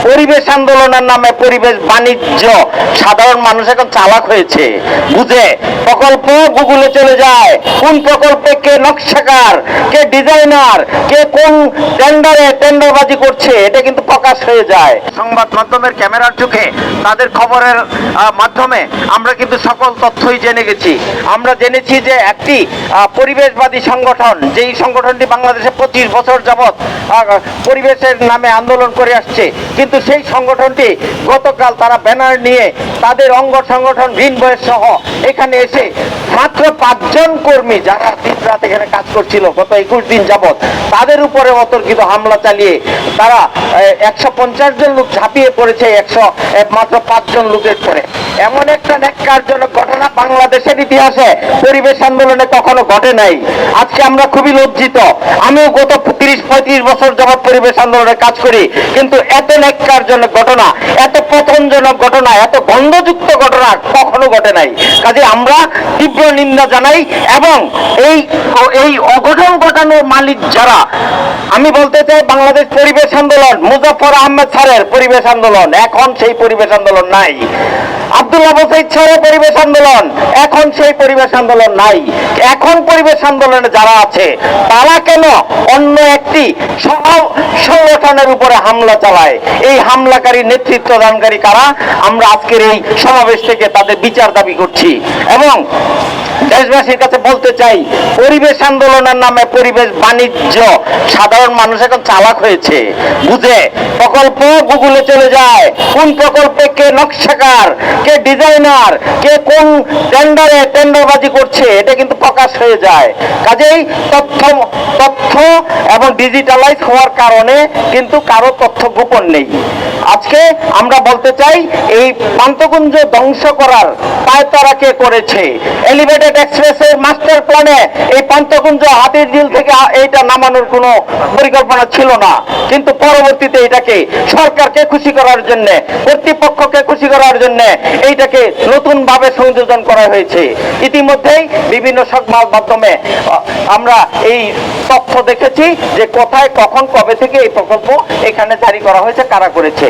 পরিবেশ আন্দোলনের নামে পরিবেশ বাণিজ্য সাধারণ মানুষ এখন চালাক হয়েছে, বুঝে প্রকল্প গুগলে চলে যায়, কোন প্রকল্পে কে নকশাকার, কে ডিজাইনার, কে কোন টেন্ডারে টেন্ডারবাজি করছে এটা কিন্তু প্রকাশ হয়ে যায়। সংবাদ মাধ্যমের ক্যামেরার চোখে তাদের খবরের মাধ্যমে আমরা কিন্তু সকল তথ্যই জেনে গেছি। আমরা জেনেছি যে একটি পরিবেশবাদী সংগঠন, যেই সংগঠনটি বাংলাদেশে 25 বছর যাবৎ পরিবেশের নামে আন্দোলন করে আসছে, কিন্তু সেই সংগঠনটি গতকাল তারা ব্যানার নিয়ে তাদের অঙ্গ সংগঠন গ্রিন বয়েস সহ এখানে এসে মাত্র 5 জন কর্মী যারা দিন রাত এখানে কাজ করছিল গত 21 দিন যাবৎ, তাদের উপরে অতর্কিত হামলা চালিয়ে তারা 150 জন লোক ঝাঁপিয়ে পড়েছে মাত্র 5 জন লোকের পরে। এমন একটা ন্যাক্কারজনক ঘটনা বাংলাদেশের ইতিহাসে পরিবেশ আন্দোলনে কখনো ঘটে নাই। আজকে আমরা খুবই লজ্জিত। আমিও গত 30-35 বছর যাবৎ পরিবেশ আন্দোলনে কাজ করি, কিন্তু এত ন্যাক্কারজনক ঘটনা, এত পতনজনক ঘটনা, এত গন্ধযুক্ত ঘটনা কখনো ঘটে নাই। কাজে আমরা তীব্র নিন্দা জানাই এবং এই অঘটন ঘটানোর মালিক যারা, আমি বলতে চাই বাংলাদেশ পরিবেশ আন্দোলন, মুজাফফর আহমেদ স্যারের পরিবেশ আন্দোলন, এখন সেই পরিবেশ আন্দোলন নাই। আব্দুল্লাহ বসাইদ স্যারের পরিবেশ আন্দোলন, এখন সেই পরিবেশ আন্দোলন নাই। এখন পরিবেশ আন্দোলনে যারা আছে তারা কেন অন্য একটি সংগঠনের উপরে হামলা চালায়? এই হামলাকারী নেতৃত্ব দানকারী কারা? আমরা আজকের এই সমাবেশ থেকে তাদের বিচার দাবি করছি এবং দেশবাসীর কাছে বলতে চাই, পরিবেশ আন্দোলনের নামে পরিবেশ বাণিজ্য সাধারণ মানুষ এখন চালাক হয়েছে, বুঝে প্রকল্প গুগলে চলে যায়, কোন প্রকল্পে কে নকশাকার, কে ডিজাইনার, কে কোন টেন্ডারে টেন্ডারবাজি করছে এটা কিন্তু প্রকাশ হয়ে যায়। কাজেই তথ্য এবং ডিজিটালাইজ হওয়ার কারণে কিন্তু কারো তথ্য গোপন নেই। আজকে আমরা বলতে চাই, এই পান্তকুঞ্জ ধ্বংস করার পায়তারা কে করেছে? এলিভেটেড এক্সপ্রেসের মাস্টার প্ল্যানে এই পান্তকুঞ্জ হাতিরঝিল থেকে এইটা নামানোর কোনো পরিকল্পনা ছিল না, কিন্তু পরবর্তীতে এটাকে সরকারকে খুশি করার জন্য, কর্তৃপক্ষকে খুশি করার জন্য এইটাকে নতুন ভাবে সংযোজন করা হয়েছে। ইতিমধ্যেই বিভিন্ন সংবাদ মাধ্যমে আমরা এই তথ্য দেখেছি যে কোথায়, কখন, কবে থেকে এই প্রকল্প এখানে জারি করা হয়েছে, কারা করেছে।